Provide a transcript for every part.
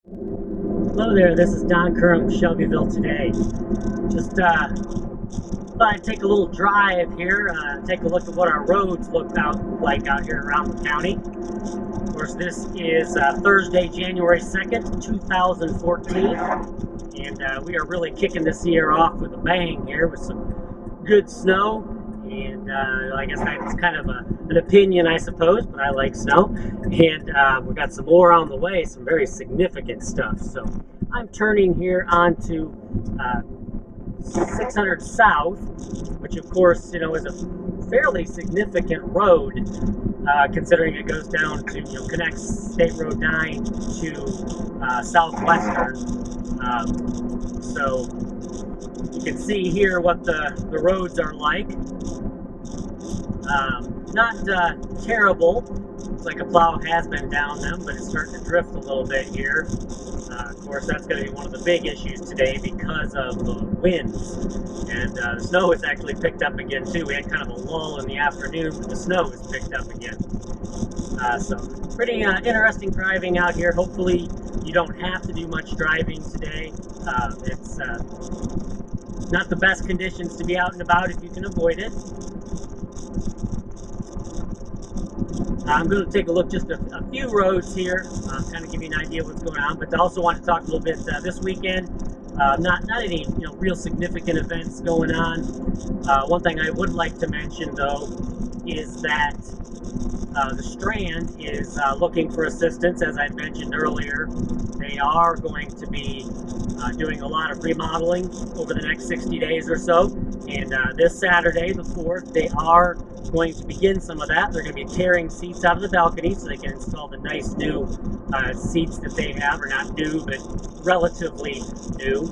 Hello there, this is Don Curran from Shelbyville today. Just thought I'd take a little drive here, take a look at what our roads look like out here around the county. Of course, this is Thursday, January 2nd, 2014, and we are really kicking this year off with a bang here with some good snow. And I guess that's kind of an opinion, I suppose, but I like snow. And we've got some more on the way, some very significant stuff. So I'm turning here onto 600 South, which of course, is a fairly significant road, considering it goes down to, connects State Road 9 to Southwestern. So you can see here what the roads are like. Not terrible. Looks like a plow has been down them, but it's starting to drift a little bit here. Of course, that's going to be one of the big issues today because of the winds. And the snow has actually picked up again, too. We had kind of a lull in the afternoon, but the snow has picked up again. So pretty interesting driving out here. Hopefully, you don't have to do much driving today. It's not the best conditions to be out and about if you can avoid it. I'm going to take a look just a few roads here, kind of give you an idea of what's going on, but I also want to talk a little bit this weekend. Not any real significant events going on. One thing I would like to mention though is that the Strand is looking for assistance, as I mentioned earlier. They are going to be doing a lot of remodeling over the next 60 days or so. And this Saturday, the 4th, they are going to begin some of that. They're going to be tearing seats out of the balcony so they can install the nice new seats that they have, or not new, but relatively new,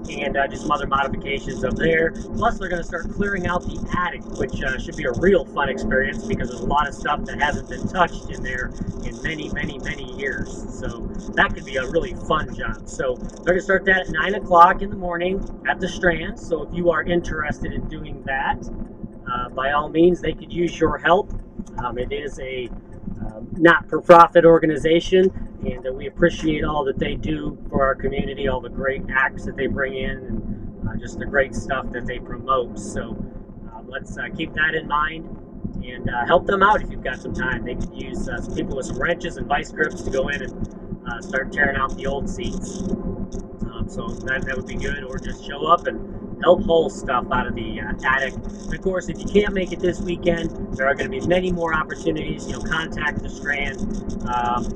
and do some other modifications up there. Plus, they're going to start clearing out the attic, which should be a real fun experience because there's a lot of stuff that hasn't been touched in there in many, many, many years. So that could be a really fun job. So they're going to start that at 9 o'clock in the morning at the Strand. So if you are interested in doing that, by all means, they could use your help. It is a not-for-profit organization, and we appreciate all that they do for our community, all the great acts that they bring in, and just the great stuff that they promote. So let's keep that in mind and help them out if you've got some time. They could use some people with some wrenches and vice grips to go in and start tearing out the old seats. So that would be good, or just show up and help haul stuff out of the attic. And of course, if you can't make it this weekend, there are going to be many more opportunities. Contact the Strand,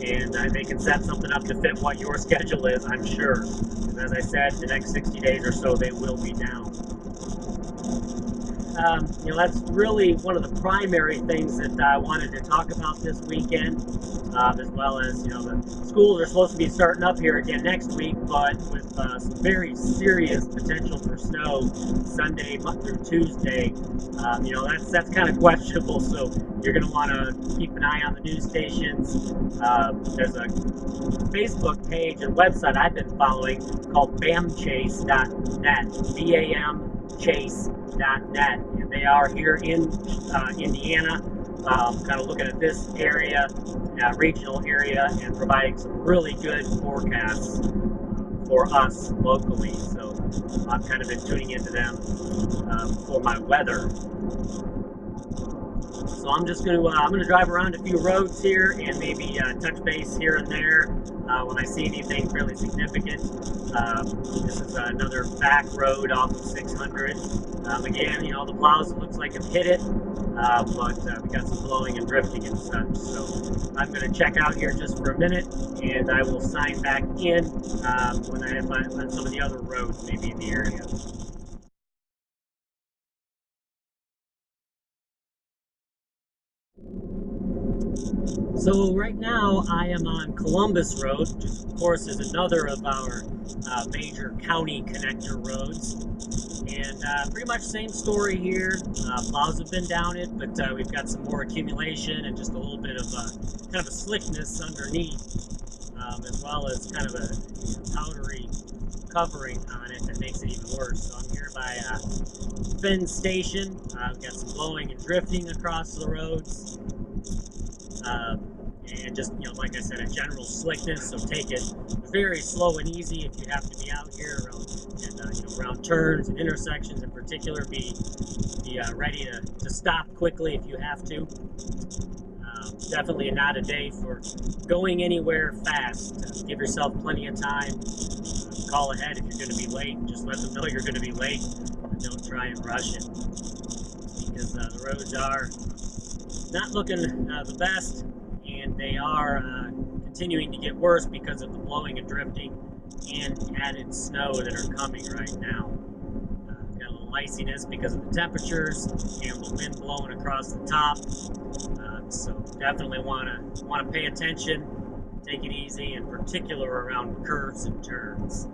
and they can set something up to fit what your schedule is, I'm sure. Because as I said, the next 60 days or so, they will be down. That's really one of the primary things that I wanted to talk about this weekend, as well as, the schools are supposed to be starting up here again next week, but with some very serious potential for snow Sunday through Tuesday. That's kind of questionable, so you're going to want to keep an eye on the news stations. There's a Facebook page and website I've been following called bamchase.net, BAMchase.net, and they are here in Indiana, kind of looking at this area, regional area, and providing some really good forecasts for us locally. So I've kind of been tuning into them for my weather. So I'm just going to drive around a few roads here and maybe touch base here and there when I see anything fairly significant. This is another back road off of 600. Again, the plows, it looks like have hit it, but we got some blowing and drifting and such. So I'm going to check out here just for a minute, and I will sign back in when I have on some of the other roads maybe in the area. So right now I am on Columbus Road, which of course is another of our major county connector roads. And pretty much same story here. Plows have been down it, but we've got some more accumulation and just a little bit of kind of a slickness underneath, as well as kind of a powdery covering on it that makes it even worse. So I'm here by Finn Station. We've got some blowing and drifting across the roads. and just, like I said, a general slickness. So take it very slow and easy if you have to be out here around turns and intersections in particular. Be ready to stop quickly if you have to. Definitely not a day for going anywhere fast. Give yourself plenty of time. Call ahead if you're going to be late. Just let them know you're going to be late. And don't try and rush it, because the roads are not looking the best, and they are continuing to get worse because of the blowing and drifting and added snow that are coming right now. Got a little iciness because of the temperatures and the wind blowing across the top. So definitely want to pay attention, take it easy, in particular around curves and turns.